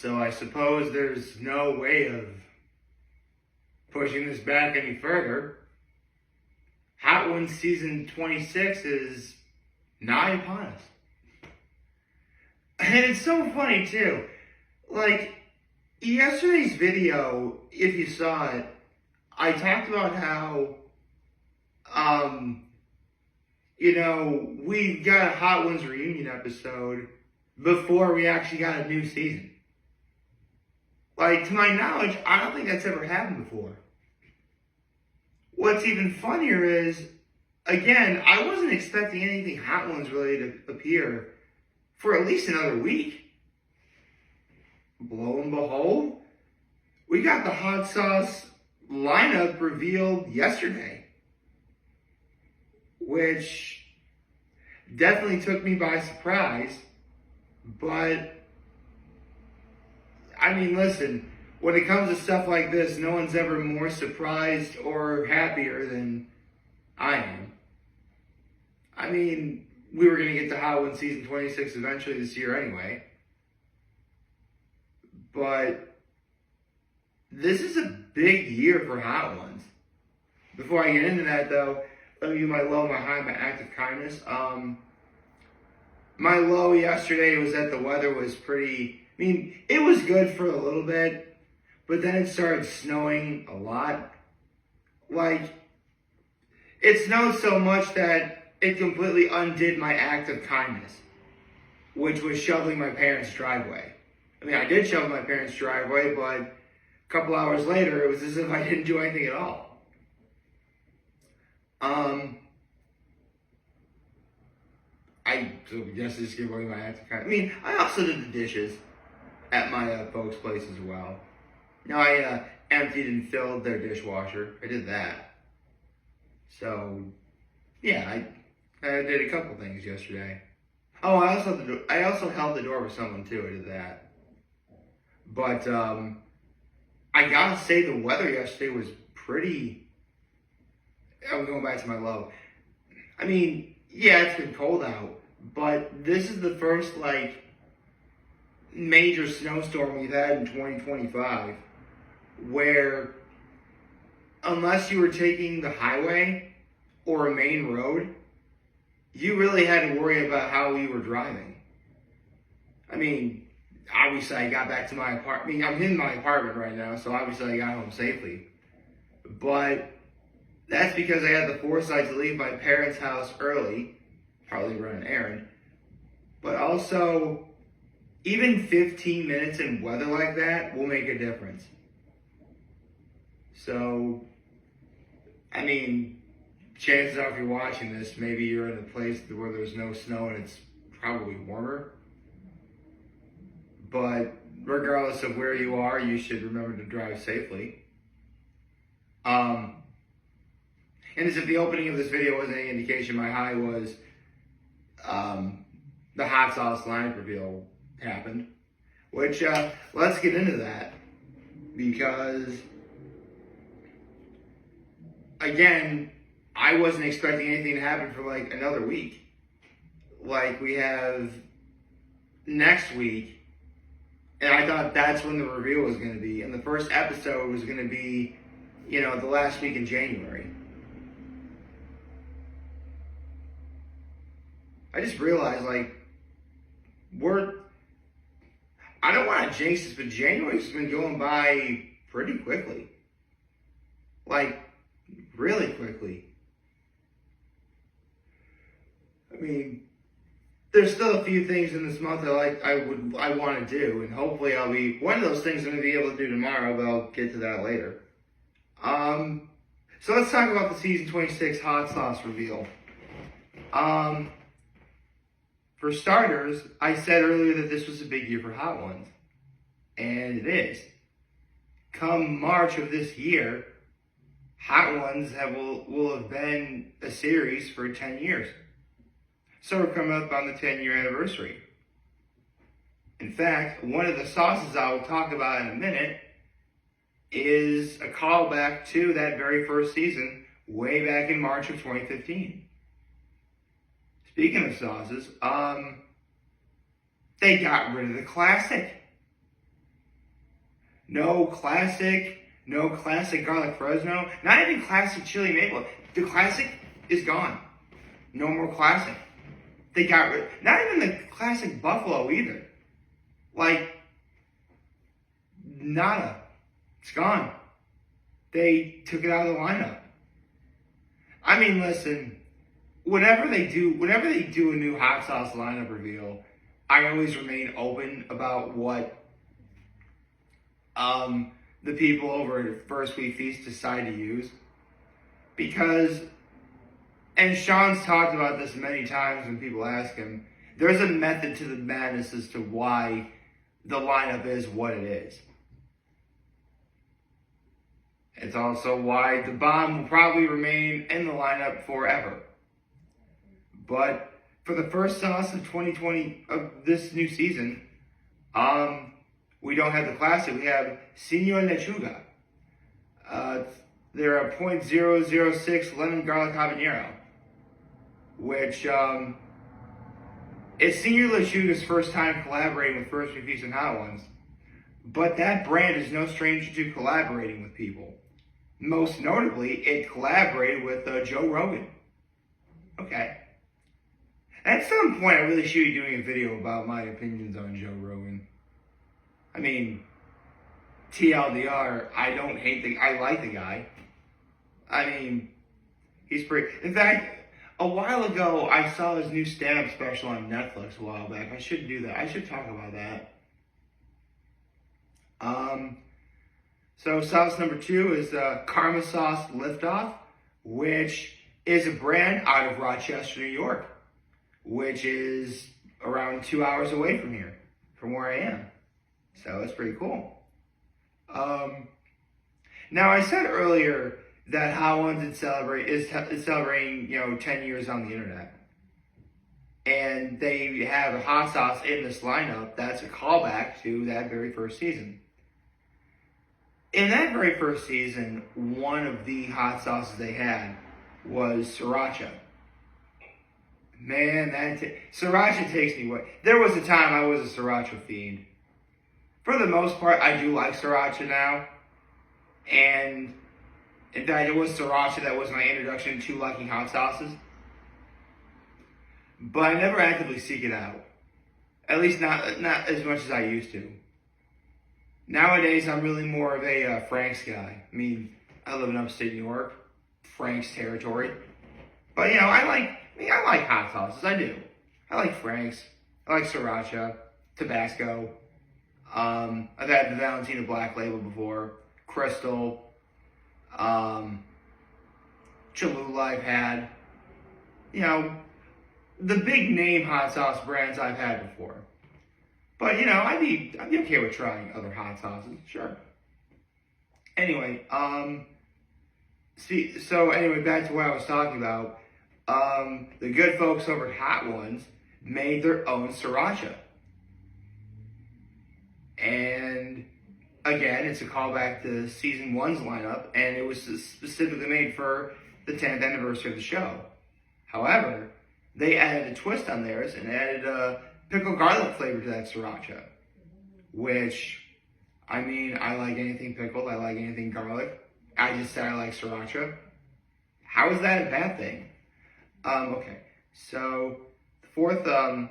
So I suppose there's no way of pushing this back any further. Hot Ones season 26 is nigh upon us. And it's so funny too. Like, yesterday's video, if you saw it, I talked about how, we got a Hot Ones reunion episode before we actually got a new season. Like, to my knowledge, I don't think that's ever happened before. What's even funnier is, again, I wasn't expecting anything Hot Ones related to appear for at least another week. Lo and behold, we got the hot sauce lineup revealed yesterday, which definitely took me by surprise. But, I mean, listen, when it comes to stuff like this, no one's ever more surprised or happier than I am. I mean, we were going to get to Hot Ones season 26 eventually this year anyway. But this is a big year for Hot Ones. Before I get into that, though, let me do my low, my high, my act of kindness. My low yesterday was that the weather was it was good for a little bit, but then it started snowing a lot. Like, it snowed so much that it completely undid my act of kindness, which was shoveling my parents' driveway. I mean, I did shovel my parents' driveway, but a couple hours later, it was as if I didn't do anything at all. I guess I just give away my act of kindness. I mean, I also did the dishes at my folks' place as well. I emptied and filled their dishwasher. I did that. So, yeah, I did a couple things yesterday. Oh, I also held the door for someone too. I did that. But I gotta say, the weather yesterday was pretty. I'm going back to my low. I mean, yeah, it's been cold out, but this is the first major snowstorm we've had in 2025 where, unless you were taking the highway or a main road, you really had to worry about how you were driving. I mean, obviously I got back to my apartment. I'm in my apartment right now, so obviously I got home safely. But that's because I had the foresight to leave my parents' house early, probably run an errand. But also, even 15 minutes in weather like that will make a difference. So, I mean, chances are if you're watching this, maybe you're in a place where there's no snow and it's probably warmer. But regardless of where you are, you should remember to drive safely. And as if the opening of this video wasn't any indication, my high was the hot sauce line reveal happened. Which, let's get into that. Because, again, I wasn't expecting anything to happen for another week. We have next week, and I thought that's when the reveal was going to be. And the first episode was going to be, the last week in January. I just realized, I don't want to jinx this, but January's been going by pretty quickly. Really quickly. I mean, there's still a few things in this month I want to do, and hopefully one of those things I'm going to be able to do tomorrow, but I'll get to that later. So let's talk about the season 26 hot sauce reveal. For starters, I said earlier that this was a big year for Hot Ones. And it is. Come March of this year, Hot Ones will have been a series for 10 years. So we're coming up on the 10-year anniversary. In fact, one of the sauces I will talk about in a minute is a callback to that very first season, way back in March of 2015. Speaking of sauces, they got rid of the classic. No classic garlic Fresno, not even classic chili maple. The classic is gone. No more classic. They got rid, not even the classic buffalo either. Like, nada. It's gone. They took it out of the lineup. I mean, listen, whenever they do a new hot sauce lineup reveal, I always remain open about what the people over at First We Feast decide to use. Because, and Sean's talked about this many times when people ask him, there's a method to the madness as to why the lineup is what it is. It's also why the bomb will probably remain in the lineup forever. But for the first sauce of 2020, of this new season, we don't have the classic. We have Senor Lechuga. They're a .006 lemon garlic habanero, which it's Senor Lechuga's first time collaborating with First We Feast and Hot Ones. But that brand is no stranger to collaborating with people. Most notably, it collaborated with Joe Rogan. Okay. At some point, I really should be doing a video about my opinions on Joe Rogan. I mean, TLDR, I like the guy. I mean, he's pretty, in fact, a while ago, I saw his new stand-up special on Netflix a while back. I should do that. I should talk about that. So sauce number 2 is Karma Sauce Liftoff, which is a brand out of Rochester, New York, which is around 2 hours away from here, from where I am. So it's pretty cool. Now I said earlier that Hot Ones is celebrating 10 years on the internet, and they have a hot sauce in this lineup that's a callback to that very first season. In that very first season, one of the hot sauces they had was sriracha. Man, sriracha takes me away. There was a time I was a sriracha fiend. For the most part, I do like sriracha now. And in fact, it was sriracha that was my introduction to liking hot sauces. But I never actively seek it out. At least not as much as I used to. Nowadays, I'm really more of a Frank's guy. I mean, I live in upstate New York, Frank's territory. But I like hot sauces. I do. I like Frank's. I like sriracha, Tabasco. I've had the Valentina Black Label before, Crystal, Cholula. I've had. The big name hot sauce brands I've had before. But, I'd be okay with trying other hot sauces, sure. Anyway, back to what I was talking about. The good folks over at Hot Ones made their own sriracha. And, again, it's a callback to Season 1's lineup, and it was specifically made for the 10th anniversary of the show. However, they added a twist on theirs and added a pickled garlic flavor to that sriracha, which, I like anything pickled, I like anything garlic. I just said I like sriracha. How is that a bad thing? Okay, so the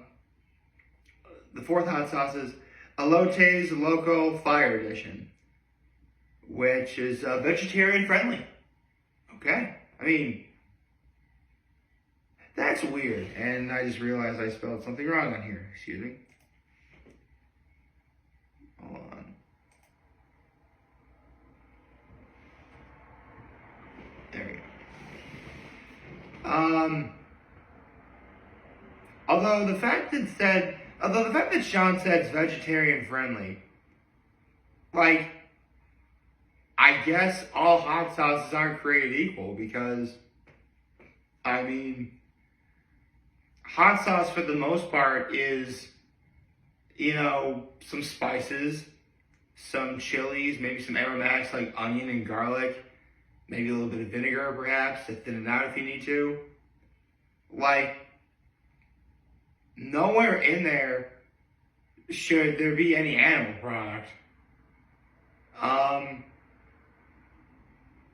fourth hot sauce is Elote's Loco Fire Edition, which is vegetarian friendly. Okay, that's weird, and I just realized I spelled something wrong on here. Excuse me. Hold on. There we go. Although the fact that Sean said it's vegetarian friendly, I guess all hot sauces aren't created equal, because, hot sauce for the most part is, some spices, some chilies, maybe some aromatics like onion and garlic, maybe a little bit of vinegar perhaps to thin it out if you need to. Nowhere in there should there be any animal product. Um,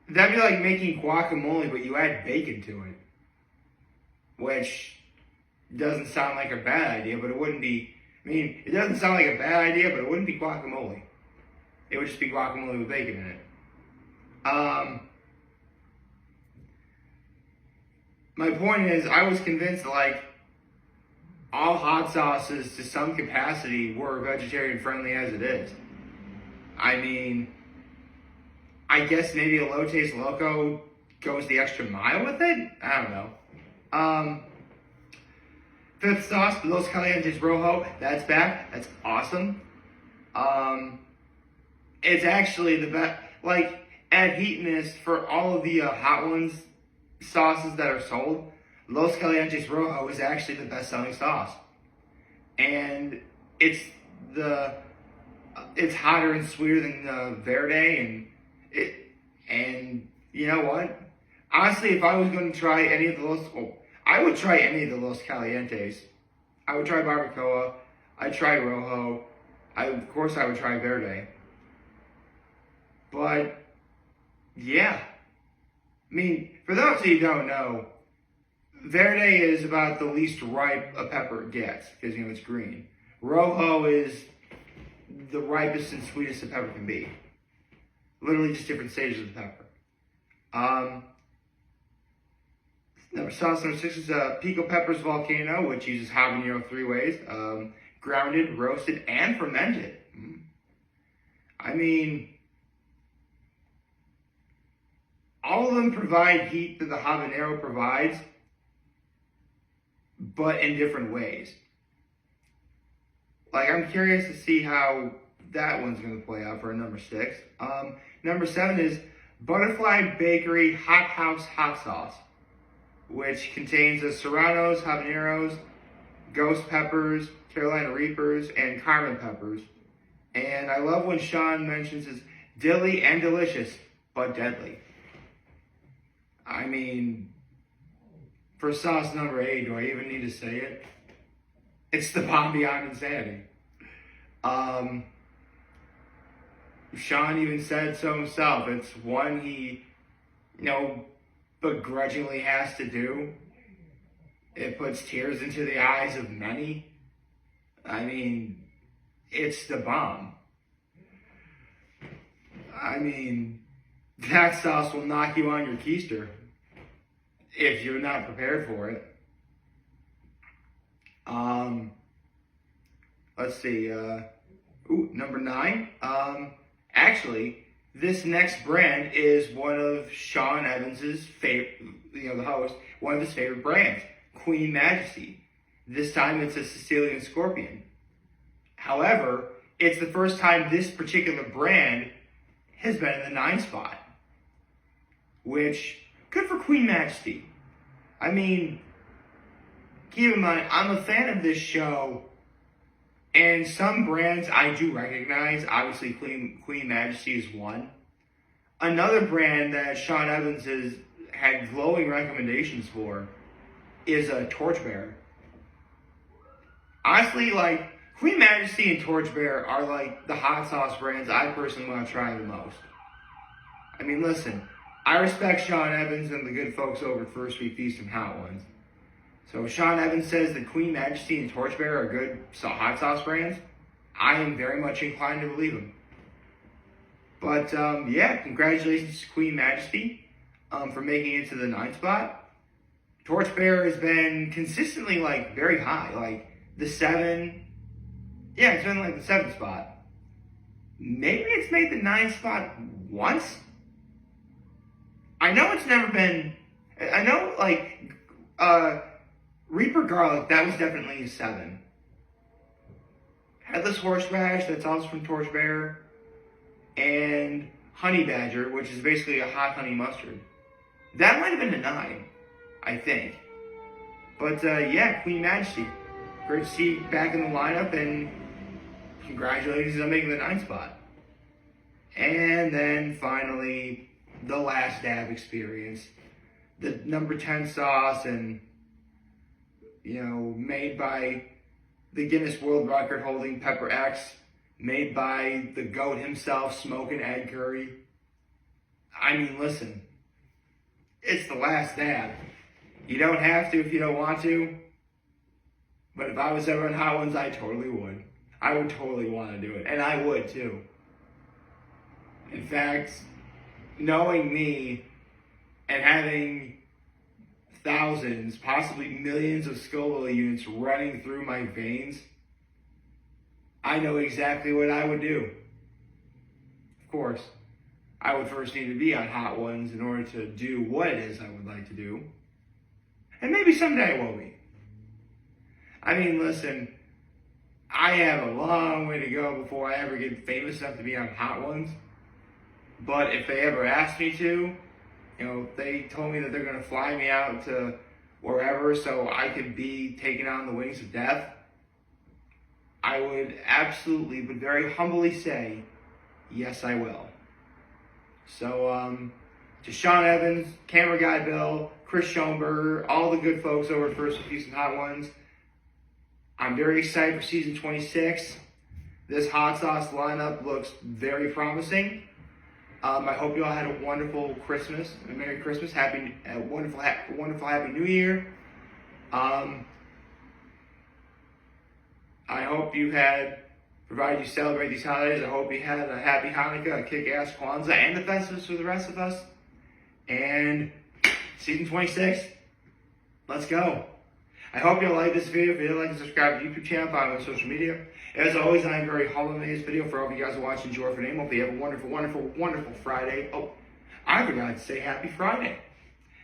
that'd be like making guacamole, but you add bacon to it, which doesn't sound like a bad idea, but it wouldn't be. I mean, it doesn't sound like a bad idea, but it wouldn't be guacamole. It would just be guacamole with bacon in it. My point is, I was convinced like all hot sauces to some capacity were vegetarian friendly as it is. I mean, I guess maybe Elotes Loco goes the extra mile with it? I don't know. Fifth sauce, Los Calientes Rojo, that's back. That's awesome. It's actually the best. Like, at Heatonist, for all of the hot ones, sauces that are sold, Los Calientes Rojo is actually the best-selling sauce. And it's hotter and sweeter than Verde, and you know what? Honestly, if I was going to try any of the I would try any of the Los Calientes. I would try Barbacoa. I'd try Rojo. Of course, I would try Verde. But, yeah. I mean, for those of you who don't know, Verde is about the least ripe a pepper gets, because, it's green. Rojo is the ripest and sweetest a pepper can be. Literally just different stages of the pepper. Sauce number 6 is Pico Peppers Volcano, which uses habanero 3 ways. Grounded, roasted, and fermented. I mean, all of them provide heat that the habanero provides, but in different ways. Like, I'm curious to see how that one's going to play out for a number 6. Number 7 is Butterfly Bakery Hot House Hot Sauce, which contains the serranos, habaneros, ghost peppers, Carolina Reapers, and Carmen peppers. And I love when Sean mentions it's dilly and delicious, but deadly. I mean, for sauce number 8, do I even need to say it? It's the bomb beyond insanity. Sean even said so himself. It's one he, begrudgingly has to do. It puts tears into the eyes of many. I mean, it's the bomb. I mean, that sauce will knock you on your keister if you're not prepared for it. Let's see. Number 9. Actually, this next brand is one of Sean Evans's favorite, the host, one of his favorite brands, Queen Majesty. This time it's a Sicilian Scorpion. However, it's the first time this particular brand has been in the 9 spot. Which, good for Queen Majesty. I mean, keep in mind, I'm a fan of this show, and some brands I do recognize. Obviously, Queen Majesty is one. Another brand that Sean Evans has had glowing recommendations for is a Torchbearer. Honestly, like, Queen Majesty and Torchbearer are like the hot sauce brands I personally want to try the most. I mean, listen, I respect Sean Evans and the good folks over at First We Feast and Hot Ones. So if Sean Evans says that Queen Majesty and Torchbearer are good hot sauce brands, I am very much inclined to believe him. But yeah, congratulations to Queen Majesty for making it to the 9th spot. Torchbearer has been consistently very high, the 7. Yeah, it's been the 7th spot. Maybe it's made the 9th spot once. I know it's never been. I know Reaper Garlic, that was definitely a 7. Headless Horseradish, that's also from Torchbearer. And Honey Badger, which is basically a hot honey mustard. That might have been a 9, I think. But yeah, Queen Majesty. Great to see you back in the lineup, and congratulations on making the 9th spot. And then finally, the Last Dab experience. The number 10 sauce, and made by the Guinness World Record holding Pepper X, made by the GOAT himself, Smoking Ed Curry. I mean, listen, it's the last dab. You don't have to if you don't want to, but if I was ever in Hot Ones, I totally would. I would totally want to do it, and I would too. In fact, knowing me and having thousands, possibly millions of Scoville units running through my veins, I know exactly what I would do. Of course, I would first need to be on Hot Ones in order to do what it is I would like to do. And maybe someday I will be. I mean, listen, I have a long way to go before I ever get famous enough to be on Hot Ones. But if they ever ask me to, if they told me that they're going to fly me out to wherever so I could be taken on the wings of death, I would absolutely, but very humbly say, yes, I will. So, to Sean Evans, Camera Guy Bill, Chris Schoenberger, all the good folks over at First Houston Hot Ones, I'm very excited for season 26. This hot sauce lineup looks very promising. I hope you all had a wonderful Christmas, a Merry Christmas, wonderful Happy New Year. I hope you provided you celebrate these holidays. I hope you had a happy Hanukkah, a kick-ass Kwanzaa, and the Festivus for the rest of us. And season 26, let's go. I hope you all like this video. If you did like, subscribe to the YouTube channel, follow me on social media. As always, I am very humbled in this video for all of you guys who watch. Enjoy for name. Hope you have a wonderful, wonderful, wonderful Friday. Oh, I forgot to say Happy Friday.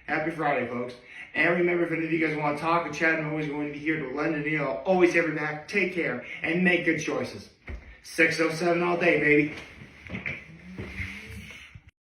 Happy Friday, folks. And remember, if any of you guys want to talk or chat, I'm always going to be here to lend an ear. I'll always have your back. Take care and make good choices. 607 all day, baby.